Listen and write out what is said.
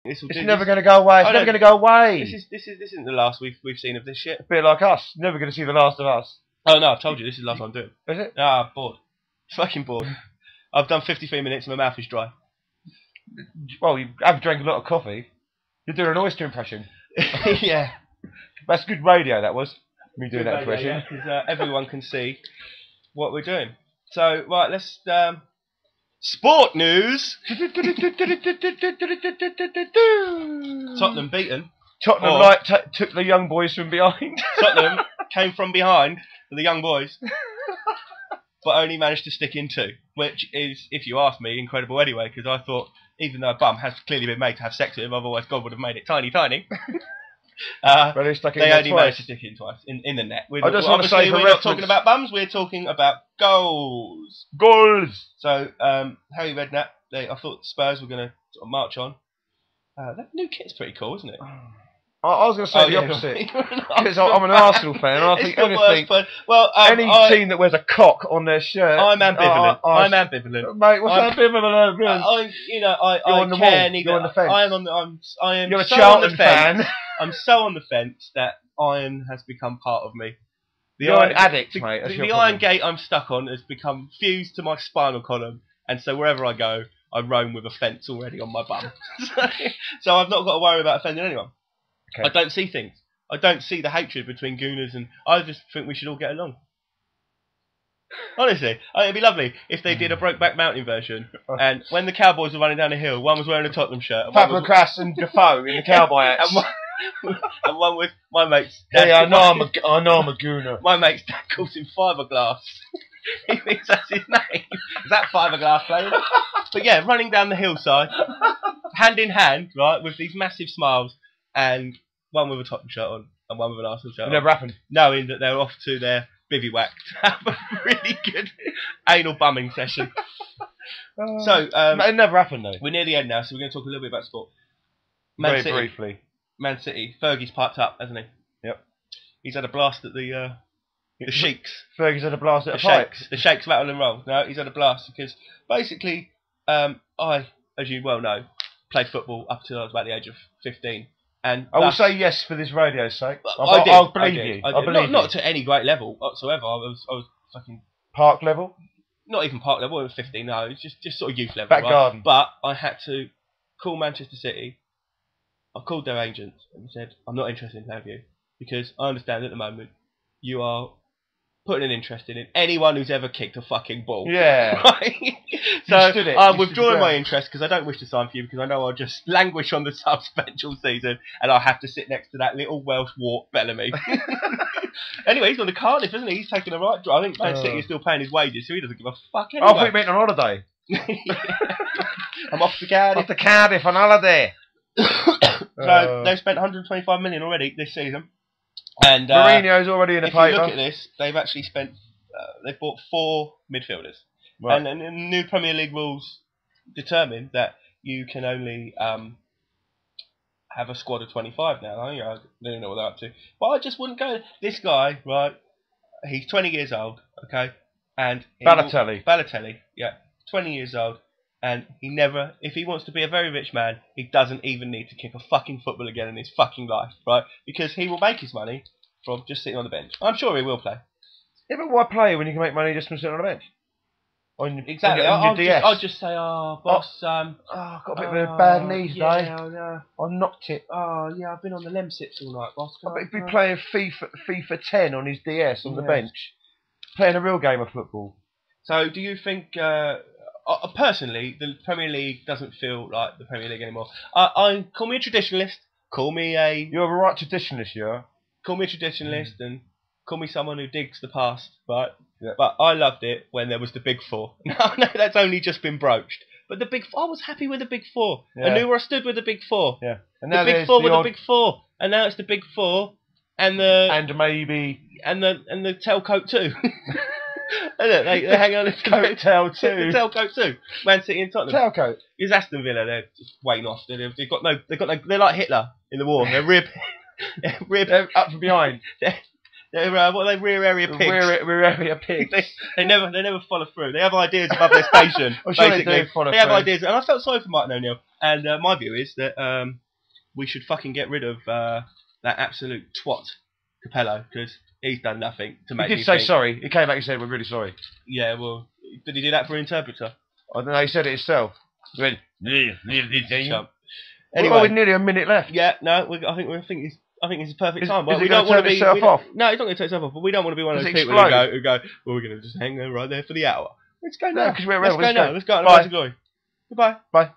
It's never going to go away. It's never going to go away. This isn't the last we've seen of this shit. A bit like us. Never going to see the last of us. Oh no, I've told you this is the last one I'm doing. Is it? Ah, bored. Fucking bored. I've done 53 minutes and my mouth is dry. Well, you have drank a lot of coffee. You're doing an oyster impression. Yeah. That's good radio, that was. Me doing that impression. Yeah, because everyone can see what we're doing. So, right, let's... sport news! Tottenham beaten. Tottenham took the young boys from behind. Tottenham came from behind for the young boys, but only managed to stick in 2, which is, if you ask me, incredible anyway, because I thought, even though a bum has clearly been made to have sex with him, otherwise God would have made it tiny, tiny. But they only managed to stick in twice in the net. I just want to say, we're not talking about bums, we're talking about goals. Goals! So, Harry Redknapp, I thought Spurs were going to sort of march on. That new kit's pretty cool, isn't it? I was going to say the opposite. Because I'm an Arsenal fan, and I think anything, any team that wears a cock on their shirt... I'm ambivalent. I'm ambivalent. Mate, what's ambivalent? I care neither. You're on the fence. You're a Charlton fan. I'm so on the fence that iron has become part of me. You're an addict, mate. The iron gate I'm stuck on has become fused to my spinal column, and so wherever I go, I roam with a fence already on my bum. So I've not got to worry about offending anyone. Okay. I don't see things. I don't see the hatred between Gooners, and I just think we should all get along. Honestly, it'd be lovely if they did a Brokeback Mountain version, and when the cowboys were running down the hill, one was wearing a Tottenham shirt, Fabregas and Defoe in the cowboy hats, and one with my mate's dad. Hey, I know I'm a Gooner. My mate's dad calls him Fiberglass. He thinks that's his name. Is that Fiberglass playing? But yeah, running down the hillside, hand in hand, right, with these massive smiles, and one with a Tottenham shirt on, and one with an Arsenal shirt on. It never happened. Knowing that they're off to their bivouac to have a really good anal bumming session. So it never happened though. We're near the end now, so we're going to talk a little bit about sport. Very briefly. Man City. Fergie's piped up, hasn't he? Yep. He's had a blast at the Sheiks. Fergie's had a blast at the pipes. The Sheiks rattle and roll. No, he's had a blast because basically, I, as you well know, played football up until I was about the age of 15. And I will say yes for this radio's sake. I'll believe you. I believe not to any great level whatsoever. I was fucking park level. Not even park level. I was 15. No, it was just sort of youth level. Back garden. But I had to call Manchester City. I called their agent and said, I'm not interested in playing with you because I understand at the moment you are putting an interest in anyone who's ever kicked a fucking ball. Yeah. Right? So I'm withdrawing my interest because I don't wish to sign for you because I know I'll just languish on the subs bench all season and I'll have to sit next to that little Welsh wart Bellamy. Anyway, he's on to Cardiff, isn't he? He's taking a right drive. I think Man City is still paying his wages, so he doesn't give a fuck anyway. I thought he meant on holiday. I'm off to Cardiff. Off to Cardiff on holiday. So they've spent 125 million already this season. And Mourinho's already in the paper. If you look at this, they've actually spent. They've bought 4 midfielders, right. And the new Premier League rules determine that you can only have a squad of 25 now. I don't know what they're up to, but I just wouldn't go. This guy, right? He's 20 years old, okay, and Balotelli, yeah, 20 years old. And he never, if he wants to be a very rich man, he doesn't even need to kick a fucking football again in his fucking life, right? Because he will make his money from just sitting on the bench. I'm sure he will play. Yeah, but why play when you can make money just from sitting on the bench? Exactly. I'll just say, boss, I've got a bit of a bad knees today. I knocked it. Oh, yeah, I've been on the Lemsips all night, boss. I bet he'd be playing FIFA 10 on his DS on the bench, playing a real game of football. So, do you think... personally, the Premier League doesn't feel like the Premier League anymore. Call me a traditionalist. Call me a... You're a right traditionalist, yeah. Call me a traditionalist and call me someone who digs the past, right? Yeah. But I loved it when there was the Big Four. Now, I know that's only just been broached. But the Big Four, I was happy with the Big Four. Yeah. I knew where I stood with the Big Four. Yeah. And the Big Four with the Big Four. And now it's the Big Four and the... And maybe... And the tailcoat too. They hang on the coattail too. The tailcoat too. Man City and Tottenham. Tailcoat. Is Aston Villa? They're just waiting off. They've got no. They're like Hitler in the war. They're rib they're up from behind. They're what are they? Rear area pigs. Rear area pigs. they never follow through. They have ideas above their station. I'm sure basically. They do have ideas, and I felt sorry for Martin O'Neill. And my view is that we should fucking get rid of that absolute twat Capello, because he's done nothing to make. He did say sorry. He came back and said, "We're really sorry." Yeah, well, did he do that for an interpreter? I don't know. He said it himself. He went, anyway, with nearly a minute left. Yeah, no, I think it's a perfect time. Well, we don't want to be off. No, he's not going to take himself off. But we don't want to be one of those people who go, well, we're going to just hang there right there for the hour. Let's go now. Let's go now. Let's go. Let's go. Glory. Goodbye. Bye.